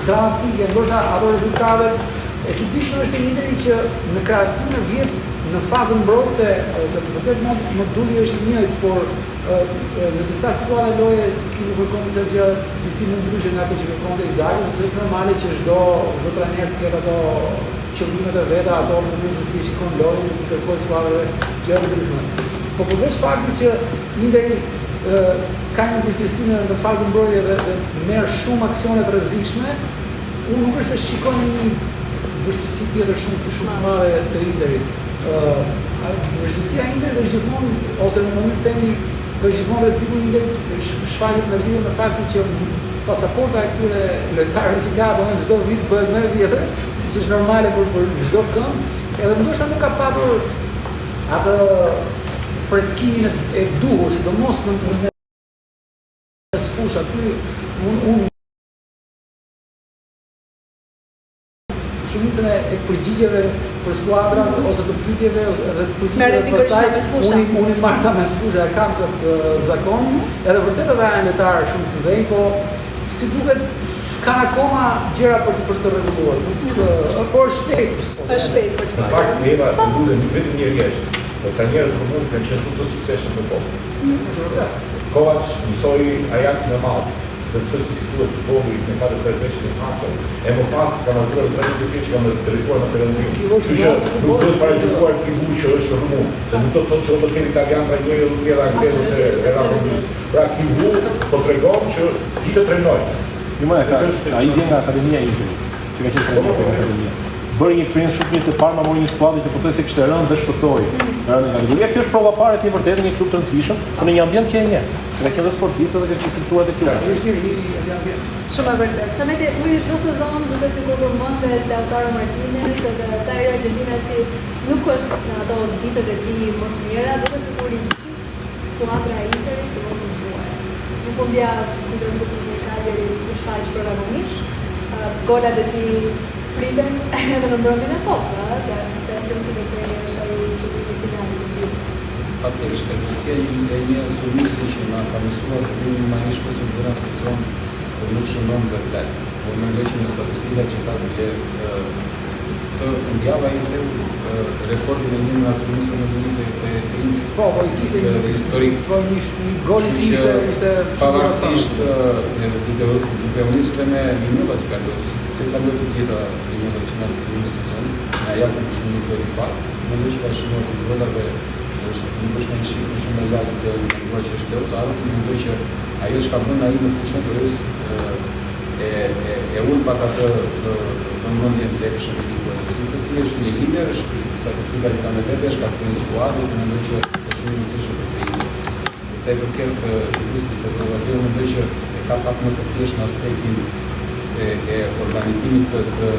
dramatike, ndoshta ato rezultate e çuditshme është e Interi që në krahasim me vjet në fazën mbrojtëse, se vërtet më duli është i njëjtë, por në disa situata loje ki nuk kërkon se gjë disi më ndryshe nga ato që kërkonte Inzaghi, është normale që çdo trajner të ketë ato qëllimet e veta, ato mënyrë se si shikon lojën, të kërkojë skuadrave gjëra të ndryshme. Po përveç faktit që Interi ka një përgjegjësi në fazën mbrojtje dhe merr shumë aksione të rrezikshme, unë nuk është se shikoj një vështirësi tjetër shumë madhe të Interit. Vështirësia e Interit është gjithmonë, ose në moment temi, është gjithmonë rreziku i Interit shfaqet në lidhje me faktin që pasaporta e këtyre lojtarëve që ka në çdo vit bëhet më e vjetër, siç është normale për çdo kënd, edhe ndoshta nuk ka patur atë freskimin e duhur, sidomos në fushë aty unë shumicën e përgjigjeve për skuadra ose të pyetjeve edhe të përgjigjeve pastaj unë i marr me sfusha, e kam këtë zakon, edhe vërtet ata janë lojtarë shumë të mëdhenj, po si duket ka akoma gjëra për të rregulluar. Po është shpejt. Është shpejt për të. Në fakt Eva ndodhe një vetëm një rjesht. Trajnerët komunë kanë qenë shumë të suksesshëm në botë. Kovac njësoj Ajax në Malë. Dhe të si situat të bogu i në 4-5 në faqo, e më pas ka në tërë trajnë të që ka në drejtuar në Perëndim. Që nuk të parajgjuar Kivu që është rumun, se nuk të thotë që do të kemi italian trajneri dhe tjera angles ose era rumunist. Pra Kivu po tregon që i të trajnoj. Ai vjen nga Akademia e Interit, që ka qenë trajner në Akademia. Bëri një eksperiencë shumë mirë të parë, mori një skuadër që pothuajse kishte rënë dhe shpëtoi. Rënë nga kategoria, kjo është prova fare e vërtetë një klub të rëndësishëm, por në një ambient që e njeh. Ka qenë sportistë dhe ka qenë strukturat e tjera. Shumë e vërtetë. Shamete, uji çdo sezon duket sikur përmendet Lautaro Martinez dhe sa herë Argentina si nuk është në ato ditët e tij më të mira, duket sikur i skuadra e Interit do të ndryshojë. Në fundjavë do të bëhet një shfaq programomisht, golat e tij priten edhe në mbrëmjen e sotme, se Champions League është ai që do të finali të gjithë. Fatkeqësisht, përgjegjësia e një sulmuesi që na ka mësuar të bëjmë manisht pas një sezon, por nuk shënon vetë. Por mendoj që në statistikat që ka të fundjava i rekordin e një nga sulmuesve më të mirë të Interit. Po, i kishte një historik. Po një gol i ishte pavarësisht duke u nisur me minuta që kaloi, se ka bërë të gjitha minuta që na në sezon, në Ajax në shumë nuk bëri fat. Mendoj që ka shumë të vërtetë dhe nuk është një shifër shumë e lartë të ndërtuar që është lojtar, mendoj që ajo që ka bën ai në fushën e Perës e ul pak atë vëmendjen tek shërbimi. Gjithsesi është një lider, statistika që ka me vete, është kapiteni i skuadrës, mendoj që është shumë i rëndësishëm për të. Sa i përket luftes së Slovakisë, mendoj që ka pak më të thjeshtë në aspektin e organizimit të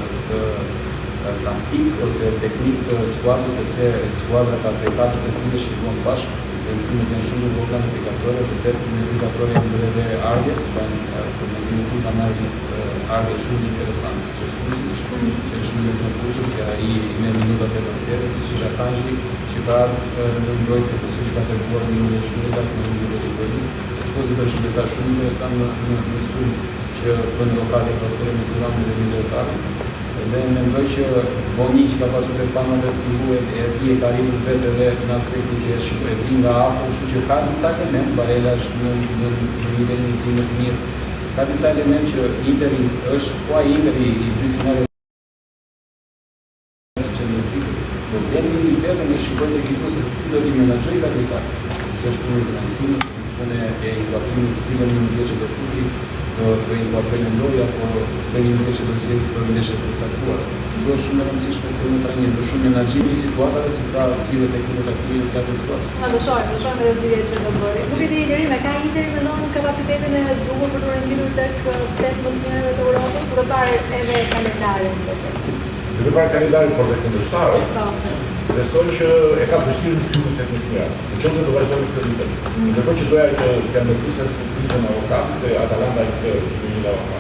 taktik ose teknik të skuadrës, sepse skuadra ka 3-4 vite që luan bashkë, zvendësimet janë shumë të vogla në indikatorë, vërtet në indikatorë janë bërë edhe ardhje, për mendimin tim kanë marrë ardhje shumë interesante, që është mes në fushës, që ai me minutat e vërsetë, siç është Akanji, që ka ardhur në mbrojtje, besoj që ka treguar një minutë shumë të lartë në nivelin e Bosnjës. Esposito është një lojtar shumë interesant në sulm që bën lokale pasore me Tiranë dhe Militare. Dhe mendoj që Boni që ka pasur të panave të duhet e ti e ka rritur vetë edhe në aspektin që e di nga afër, kështu që ka disa element, Barella është në nivelin e tij më të mirë. Ka disa element që Interi është, po ai Interi i dy finale të Champions League-s. Problemi i vetëm e shikoj tek ekipi se si do t'i menaxhojë kapitan. Se është punë zëvendësimi, punë e inkuadrimit të cilën në ndeshje të futbollit për inkuadrimin e lojë apo për një ndeshje të sjellë për ndeshje të caktuara. Kjo është shumë e rëndësishme për një trajner, për shumë menaxhimi i situatave se sa sillet teknikët aktive të kapit situatës. Na dëshojmë edhe zgjedhjet që do bëri. Nuk e di Ieri me ka Interi mendon kapacitetin e duhur për të renditur tek 18 të Europës, do të parë edhe kalendarin. Do të parë kalendarin por tek ndërshtarët. Besoj që e ka vështirë në fillim teknikë. Në çdo të vazhdojë këtë vit. Ndërkohë që doja që kanë ndërtuar surprizën e Avokat se Atalanta i ka një lavë.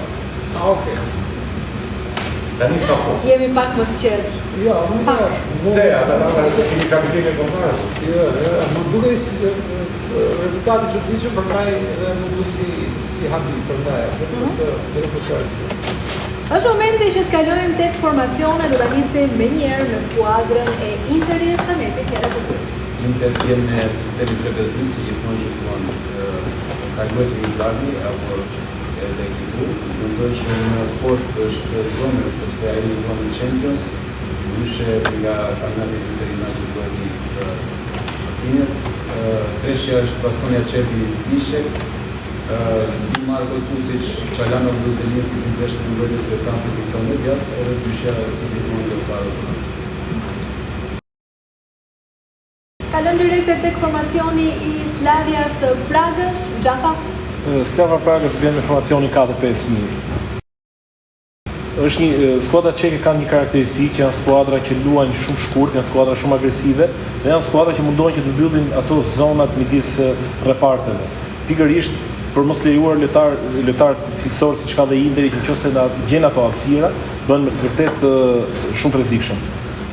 Okej. Tani sa po. Jemi pak më të qetë. Jo, nuk e. Se Atalanta është një kapitenë kontratës. Jo, më duket rezultati çuditshëm për ndaj edhe më duket si habi për ndaj. Vetëm të Është momenti që të kalojmë tek formacione, do ta nisim menjëherë me skuadrën e Interit, Shameti, kërë të ty. Inter vjen me sistemin 3-5-2 si gjithmonë që ka luajtur Inzaghi apo edhe ekipu, duke që në sport është zonë sepse ai luan në Champions, ndryshe nga kampionati eksternar që luajti Martinez, treshja është Bastonia Çepi Bishek, Di Marko Susic, Çalano Bruzelinski në treshën e mbrojtjes së kampit fizikal edhe dyshja si gjithmonë Lautaro. Kalon direkt tek formacioni i Slavias Pragës, Xhafa. Slava Pragës vjen me formacionin 4-5-1. Është një skuadra çeke ka një karakteristikë, janë skuadra që luajnë shumë shkurt, janë skuadra shumë agresive dhe janë skuadra që mundohen që të mbyllin ato zonat midis reparteve. Pikërisht për mos lejuar lojtar cilësor siç ka dhe Interi që nëse na gjen ato hapësira, bën vërtet shumë të rrezikshëm.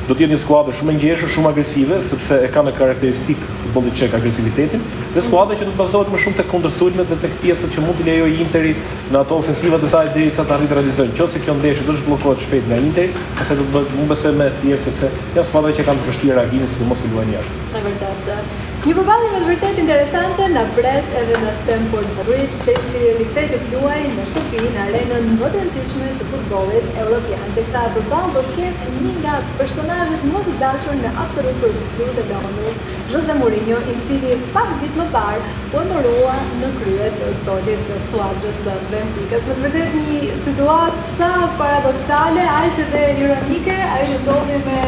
Do të jetë një skuadër shumë e ngjeshur, shumë agresive, sepse e ka në karakteristikë futbollit çek agresivitetin, dhe skuadër që do të bazohet më shumë tek kundërsulmet dhe tek pjesët që mund t'i lejojë Interi në ato ofensivat e saj derisa të arrijë të realizojë. Nëse kjo ndeshje do të zhbllokohet shpejt nga Interi, pastaj do të bëhet më besoj më e thjeshtë sepse janë skuadra që kanë të vështirë reagimin, sidomos që luajnë jashtë. Është vërtet. Një përballje me të vërtet interesante na pret edhe në Stamford Bridge, Chelsea rikthej që luajë në shtëpi në arenën më të rëndësishme të futbollit evropian, teksa përballë do të ketë një nga personazhet më të dashur në absolut për klubin e Londrës, Jose Mourinho, i cili pak ditë më parë u emërua në krye të stolit të skuadrës së Benficas. Me të vërtet një situatë sa paradoksale, aq edhe ironike, ajo që ndodhi me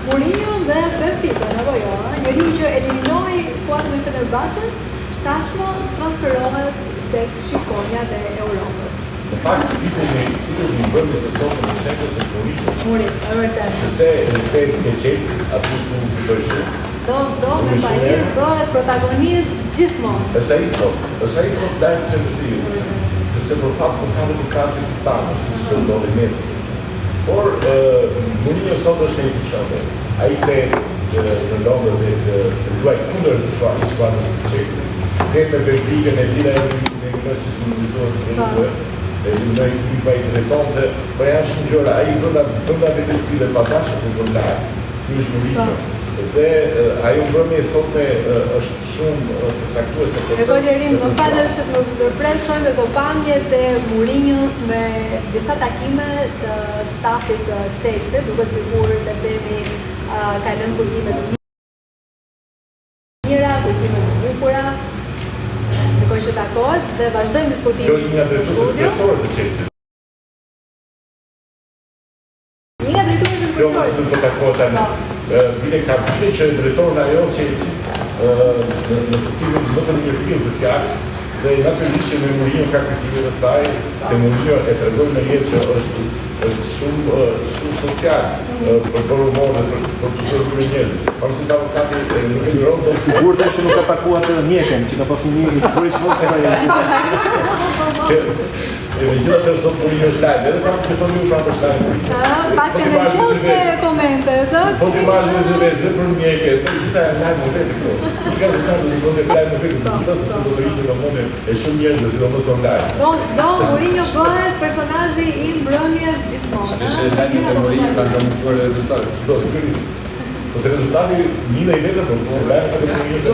Mourinho dhe Benfica, apo jo? Njeriu që eliminoi skuadrën e Fenerbahçes, tashmë transferohet tek shqiponjat e Europës. Në fakt, titulli i bërjes së sotme në Champions është Mourinho, e vërtet. sepse rikthehej te Chelsea aty ku bëri. Do me Bayern bëhet protagonist gjithmonë. Është ai sot dajmë Champions, sepse për fat po ka vetë klasë fitare, siç ndodhi Messi. Por Mourinho sot është një çfarë. Ai the në Londër dhe luaj kundër skuadrës të Chelsea. Dhe me Benficën e cila në si mundësohet dhe në ekipa i drejtonte, por janë shumë gjëra. Ai brenda vetes stile pavashë futbollar. Ky është Mourinho. Dhe ajo mbrëmje sotme është shumë përcaktuese. Gojërim, më falësh të ndërpres shojmë këto pamjet e Mourinhos me disa takime të stafit të Chelsea, duket sigur të themi ka lënë kujtime të mira, kujtime të bukura. Ndërkohë që takohet dhe vazhdojmë diskutimin. Kjo është një drejtues të Chelsea. Një nga drejtuesit të Jo, mos do të takohet tani. Bile ka vite që drejtori ajo Chelsea në kuptimin më të mirë të fjalës dhe natyrisht që me Mourinho ka kritikat e saj, se Mourinho e tregon në jetë që është shumë social për bërë humor dhe për të shërbuar njerëz. Ose sa avokati nuk e rronë do Sigurt është që nuk ka takuar të mjekën, që ka pasur një Gjitha të sot Mourinho është lajmë, edhe pra të fëmi u pra të shtajmë. Pak tendenciozne komente, Po të marrë në zëvez dhe për mjeke, gjitha e lajmë në vetë këto. Një ka zëtanë në zëvez dhe lajmë në vetë, gjitha se do të ishte në mëne e shumë njerëz dhe si do mësë të lajmë. Do Mourinho bëhet personazhi i mbrëmjes gjithmonë. Ishte lajmi të Mourinho kanë garantuar rezultatet. Do, sigurisht. Ose rezultati një dhe i vetë, por lajmë të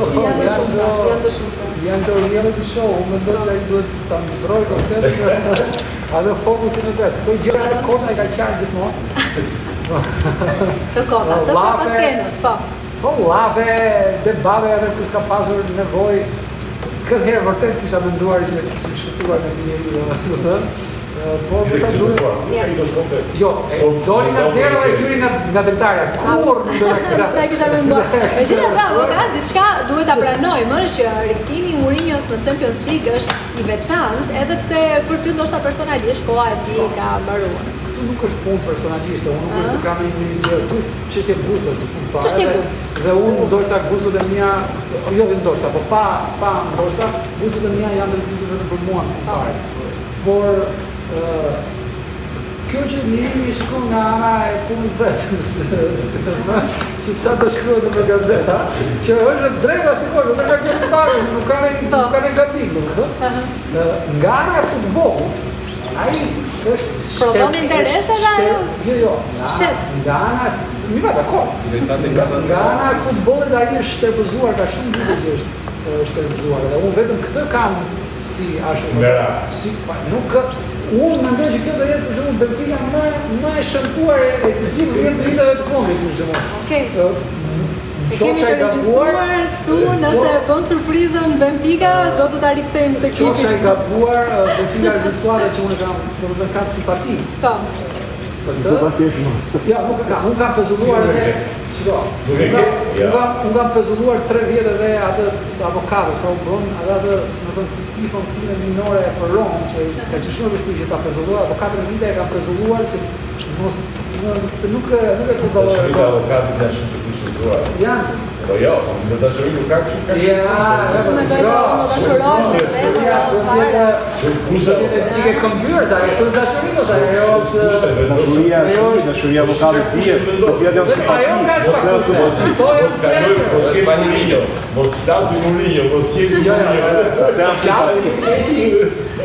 Janë të shumta. Janë të reality show, unë mendoj se ai duhet ta mësoj komplet atë fokusin e vet. Këto gjëra të kota e ka qartë gjithmonë. Të kota, të pas skenës, po. Po lave, debate edhe kur s'ka pasur nevojë. Këtë herë vërtet kisha menduar që kishim shkëtuar në njëri, domethënë. Po sa duhet. Jo, doli nga dera dhe hyri nga dëmtarja. Kur do të kisha. Ta kisha menduar. Megjithatë, ka diçka duhet ta pranojmë, është që rikthimi i Mourinhos në Champions League është i veçantë, edhe pse për ty ndoshta personalisht koha e tij ka mbaruar. Këtu nuk është punë personalisht, unë nuk është kam një gjë, tu çështje gustosh në fund fare. Çështje gustosh. Dhe unë ndoshta gustot e mia, jo ndoshta, po pa ndoshta, gustot e mia janë rëndësishme vetëm për mua në fund fare. Por kjo që Mourinho shkon nga ana e punës vetës, që çfarë do shkruhet në gazeta, që është drejta shikoj, do të ka këmbëtarë, nuk ka ne gatim, domethënë. Nga ana e futbollit, ai Prodhon interes edhe ajo? Jo. Shet. Nga ana, mi va dakord. Nga ana e futbollit ai është shtrembëzuar ka shumë vite që është shtrembëzuar. Dhe unë vetëm këtë kam si ashtu. Nuk unë mendoj që kjo do jetë për shembull Benfica më e shëmtuar e gjithë viteve të fundit për shembull. Okej. E kemi të regjistruar këtu, nëse bën surprizën Benfica, do të ta rikthejmë të ekipin. Qofsha i gabuar, Benfica është një skuadër që unë kam simpati. Po. Ja, nuk e kam. Unë kam pezulluar edhe unë kam pezulluar 3 vjet edhe atë avokado sa u bën, atë si më thon tifon time minore për Rom, që ka qenë shumë e vështirë që ta pezulluar, apo 4 vite e kam pezulluar që mos se nuk e përdoroj. Është avokado që është të kushtuar. Ja. Po jo, në dashuri nuk ka kështu ka. Shumë me dojtë unë dashurojnë me zemër, fare. Kusha çike kompjuter, ai është dashuri do të ajo është dashuria avokado tjetër, do të jetë ajo nga është to është Mourinho, mos flasim Mourinho, mos jemi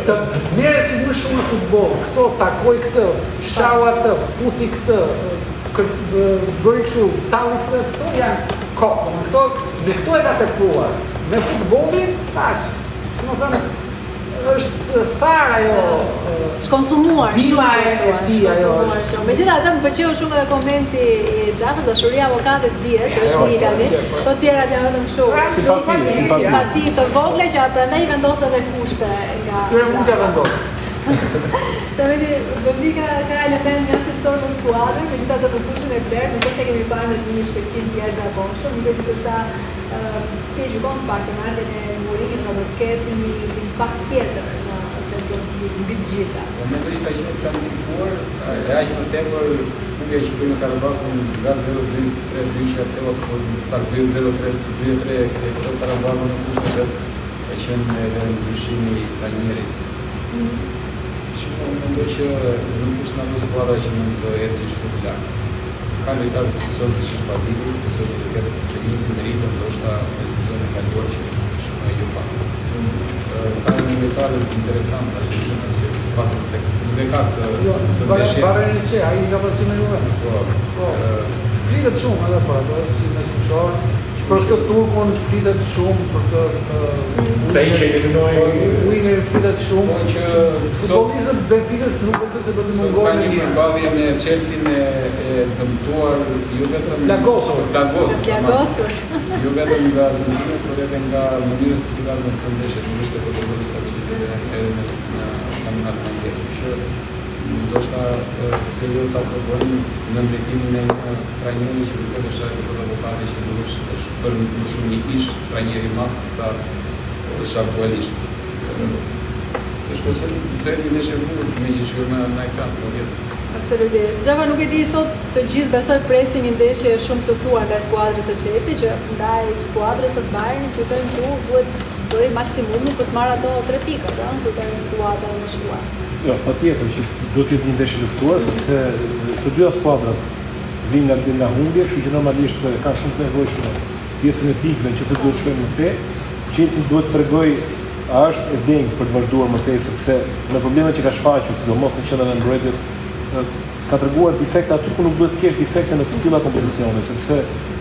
të merret si më shumë në futboll. Këto takoj këtë, shau atë, puthi këtë, bëri kështu, talli këtë, këto janë kopë, me këto e ka tepruar. Me futbollin, tash, si më thënë, është tharë ajo... Shkonsumuar shumë. Megjithatë, më pëlqeu shumë edhe komenti i Xhafës, dashuria avokatit dihet që është Milani, të tjerat janë vetëm kështu. Simpati të vogla që prandaj i vendos edhe kushte nga. Këtyre mund t'ja vendos. Se vedi, Benfica ka element nga cilësor në skuadrë, megjithatë në fushën e Blerë, nuk se kemi parë në një shkëlqim tjerë zakonshëm, nuk e di se sa si e gjykon pak në ardhen e Mourinho sa do të ketë një impakt tjetër në Champions League mbi të gjitha. Mendoj ka qenë planifikuar, e aq më tepër nuk e shikoj në Karabakun nga 0-2-3 që ato sa 2-0-3 këto Karabakun në fushën e qenë edhe ndryshimi i trajnerit. Mendoj që nuk është në skuadra që mund të eci shumë larg. Ka lojtarë të cilësosi që është Badili, besoj që do ketë të qëllimin në meritën, ndoshta në sezonin e kaluar që është më jo pak. Ka një lojtarë interesant Argentina që pak se nuk e ka të ndeshje. Barën e çe, ai ka pasur me Juventus. Po. Flitet shumë edhe për ato, si mes fushor. Për këtë turkun flitet shumë, për këtë ta ishte Winner flitet shumë. Po që futbollistët Benficës nuk është se do të mungojnë një rivali me Chelsea-n e dëmtuar jo vetëm plagosur. Jo vetëm nga Argentina, por edhe nga mënyra se si ka në ndeshje, nuk është për të bërë stabilitet edhe në kampionat mondial. Që ndoshta se jo ta provojnë në ndërtimin e një trajneri që nuk është ai për avokati që nuk është për më shumë një ish trajneri madh se sa është aktualisht. Është besoj deri në shërbim me një shkrim në ekran, po vjet. Absolutisht. Xhava nuk e di sot të gjithë besoj presin një ndeshje shumë të luftuar nga skuadrës së Chelsea që ndaj skuadrës së Bayern kujtojmë ku duhet bëj maksimumi për të marrë ato 3 pika, ëh, kujtojmë situatën e shkuar. Jo, patjetër që do të jetë një ndeshje luftuar sepse të dyja skuadrat vinë nga humbje, kështu që normalisht kanë shumë të nevojshme pjesën e pikëve që se duhet shkojnë më tej. Chelsea duhet të tregoj a është e denjë për të vazhduar më tej sepse në problemet që ka shfaqur, sidomos në qendrën e mbrojtjes, ka treguar defekte aty ku nuk duhet të kesh defekte në të tilla kompeticione, sepse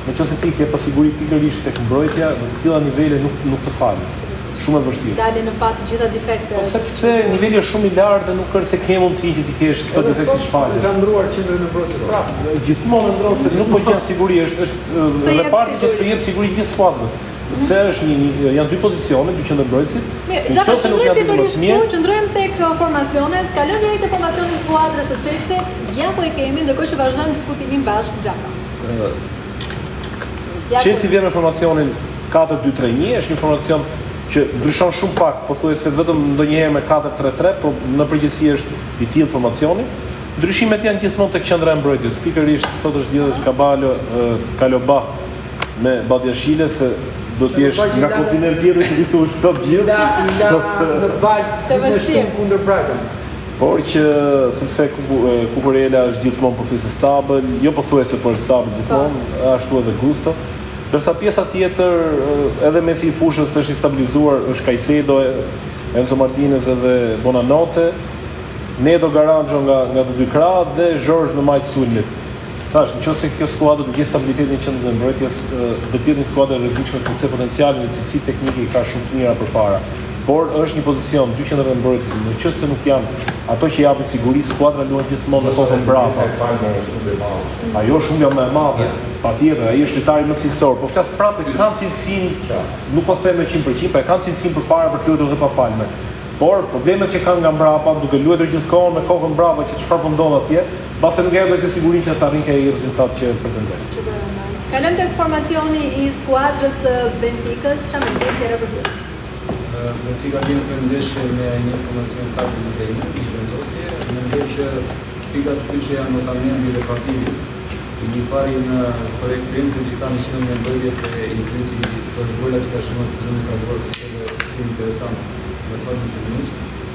nëse ti ke pasiguri pikërisht tek mbrojtja, në të tilla nivele nuk të falet. Shumë e vështirë. Dalin në pat të gjitha defektet. Sepse niveli është shumë i lartë dhe nuk është se ke mundësi që ti kesh këto defekte shfaqje. Ka ndruar qendrën e mbrojtjes prapë. Gjithmonë ndron se nuk po gjen siguri, është reparti që të jep siguri gjithë skuadrës. Sepse është janë dy pozicione, dy qendërmbrojtësit. Mirë, qëndrojmë pikërisht këtu, qëndrojmë tek formacionet, kalojmë drejt te formacioni i skuadrës së Chelsea, ja po e kemi, ndërkohë që vazhdojmë diskutimin bashkë Xhaka. Chelsea vjen me formacionin 4-2-3-1, është një formacion që ndryshon shumë pak, pothuajse vetëm ndonjëherë me 4-3-3, por në përgjithësi është i tillë formacioni. Ndryshimet janë gjithmonë tek qendra e mbrojtjes. Pikërisht sot është lidhur Caballo, Kaloba me Badiashile se do të jesh nga kontinenti tjetër që ti thua këto të gjithë. Në balë të vështirë kundër Brighton. Por që sepse Cucurella është gjithmonë pothuajse stabil, jo pothuajse por stabil gjithmonë, ashtu edhe Gusto. Dërsa pjesa tjetër edhe mesi i fushës është i stabilizuar, është Caicedo, Enzo Martinez edhe Bonanote. Nedo Garanxho nga të dy krahët dhe Zhorz në majtë sulmit. Thash, nëse kjo skuadër do të gjejë stabilitetin në qendrën e mbrojtjes, do të jetë një skuadër e rrezikshme sepse potenciali në cilësi teknike i ka shumë të mira përpara. Por është një pozicion dy qendrë e mbrojtjes, nëse nuk janë ato që japin siguri, skuadra luan gjithmonë në kohën brapa. Ajo shumë më e madhe. Patjetër, ai është lojtari më cilësor, po flas prapë kanë cilësinë, nuk po them me 100%, po kanë cilësinë përpara për të luajtur edhe pa palme. Por problemet që kanë nga mbrapa, duke luajtur gjithkohon me kokën mbrapa që çfarë po ndodh atje, pasi nuk e këtë sigurinë që të arrijë ai rezultat që pretendon. Kalojmë tek formacioni I skuadrës Benficës, çfarë mendoni tjetër për ty? Benfica vjen për ndeshje me një formacion taktik të rinj, I vendosje, mendoj që pikat kyçe janë notamendi dhe partivis. Një pari në për eksperiencën që kanë qenë në mbrojtjes e Intriti për golat që ka shumë sezonin ka bërë shumë interesant në fazën sulmues.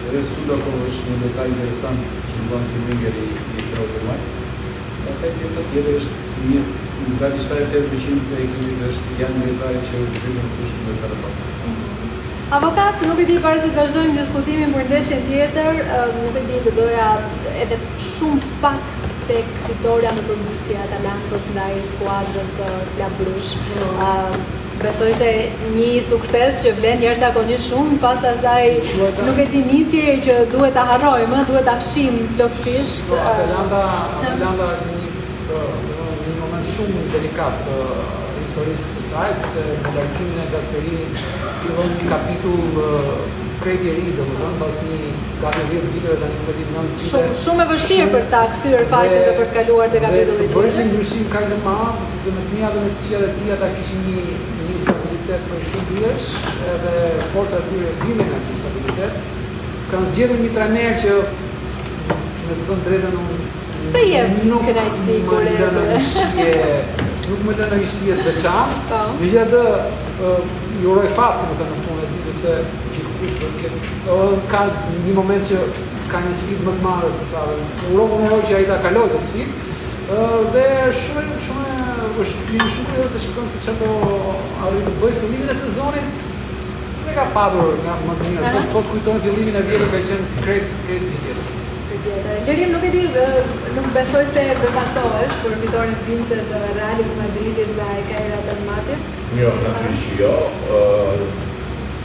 Edhe Sudakov është një detaj interesant që bën si winger I Traubermaj. Pastaj pjesa tjetër është një gati 78% e ekipit është janë lojtarë që zgjidhen fushën në Karabakh. Avokat, nuk e di para se të vazhdojmë diskutimin për ndeshjen tjetër, nuk e di të doja edhe shumë pak tek fitoria me përmbysje Atalantos ndaj skuadrës Club Brugge. Besoj se një sukses që vlen jashtëzakonisht shumë, pas asaj nuk e di nisje që duhet ta harrojmë, duhet ta fshim plotësisht. Atalanta është një moment shumë delikat të historisë së saj, sepse në largimin e Gasperinit fillon një kapitull krejt I ri, domethënë pas një gati 10 viteve tani nuk e di 9 vite. Shumë e vështirë për ta kthyer faqet dhe për të kaluar te kapitulli tjetër. Bëri një ndryshim kaq të madh, sepse me të mia dhe me të tjera të ata kishin një stabilitet për shumë vitesh, edhe forca e tyre vinin nga ky stabilitet. Kanë zgjedhur një trajner që me të thënë drejtën të jep kënaqësi kur nuk më lënë ishje të veçantë. Megjithatë, I uroj fat si më thënë në punë e tij sepse gjithkusht ka një moment që ka një sfidë më të madhe se sa. Uroj që ai ta kalojë këtë sfidë. Dhe shumë është shumë kurioz të shikojmë se çfarë do arrijë të bëjë fillimin e sezonit. Ne ka padur nga më të mirë. Po kujtojmë fillimin e vjetër ka qenë krejt gjithë. Lerim, nuk e di, nuk besoj se befasohesh për fitoren Vince të Realit Madridit nga e Kairat Almaty. Jo, natyrisht jo.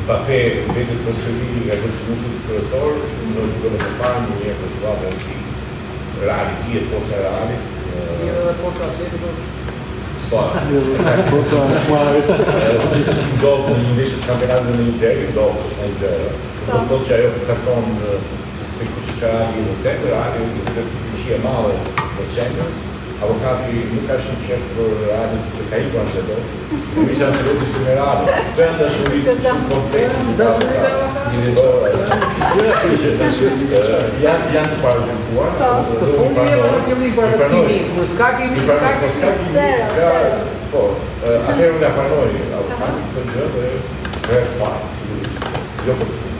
Mbappé vetë përsëri nga vështirësit kryesor, në jugonë të parë një skuadër e Realit, tjetër forca e Realit. Jo, forca Atletikos. Forca e Realit. Ishte si ndodh në një ndeshje të kampionatit në Inter, ndodh është një gjë. Do të thotë që ajo përcakton se kush është Reali në tepër, Reali do të fuqi e madhe në Champions. Avokati nuk ka shumë qef për Realin sepse ka ikur Ancelotti. Mi sa Ancelotti ishte me Realin. Këto janë dashuritë shumë komplekse. Janë të paralikuar. Të fundi e kemi një paralimi. Kur s'ka kemi po, atëherë nga pranoj avokati këtë gjë dhe vetë fare.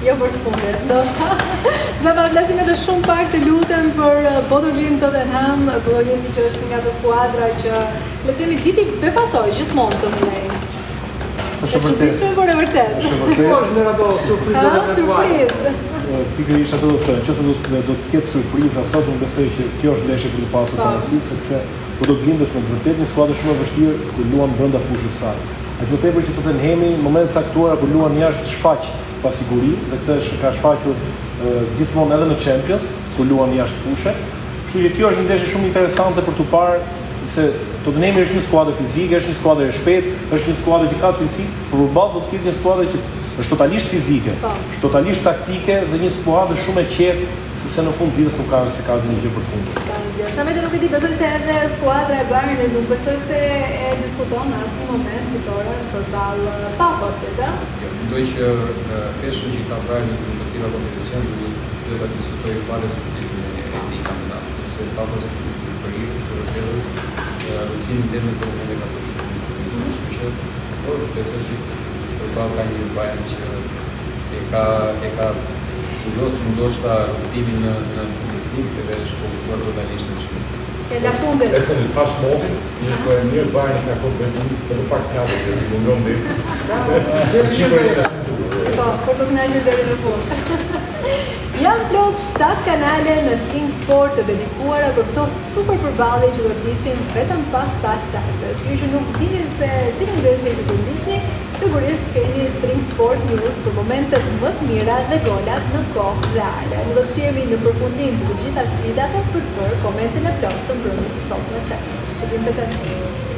Jo për të fundit, ndoshta. Gjata flasim edhe shumë pak të lutem për Bodolim Tottenham, Bodolim që është nga ato skuadra që le të themi diti befasoi gjithmonë të Milej. Është vërtet. Por e vërtet. Po është në ato surprizë surprizë. Pikërisht ato do të thënë, nëse do të ketë surpriza sot, unë besoj që kjo është ndeshje për të pasur parasysh sepse Bodolim është me vërtet një skuadër shumë e vështirë ku luan brenda fushës së saj. Ajo tepër që Tottenhami në momentet caktuara ku luan jashtë shfaq pa siguri, dhe këtë ka shfaqur gjithmonë edhe në Champions, ku luan jashtë fushë. Kështu që kjo është një ndeshje shumë interesante për t'u parë, sepse Tottenhami është një skuadër fizike, është një skuadër e shpejtë, është një skuadër që ka cilësi, por përballë do të ketë një skuadër që është totalisht fizike, është totalisht taktike dhe një skuadër shumë e qetë, sepse në fund ditës nuk ka se ka një gjë për fund. Shamete nuk e di, besoj se edhe skuadra e Bayernit nuk besoj se e diskuton në asnjë moment fitoren përballë Pafosit, ëh? Mendoj që peshën që ka Bayernit në të tjera kompeticion duhet ta diskutojë fare surprizën e këtij kampionati, sepse Pafos për hir të Sërfellës rutinë deri në këtë moment ka bërë shumë surprizë, kështu që besoj që përballë ka një Bayern që e ka kuriozur ndoshta rutimin në Bundesliga dhe është fokusuar totalisht në Champions League. E la fundit. E thënë pas motin, një Bayern ka kohë për pak kafë që si mundon dhe. Po, për të kënaqur deri në fund. Janë plot 7 kanale në King Sport të dedikuara për këto super përballje që do të nisin vetëm pas pak çastesh. Ju që nuk dini se cilën ndeshje që do ndiqni, sigurisht keni King Sport News për momentet më të mira dhe golat në kohë reale. Ne do të shihemi në përfundim të gjitha sfidave për të bërë komentin e plotë të mbrëmjes së sotme çastesh. Shihim betejën.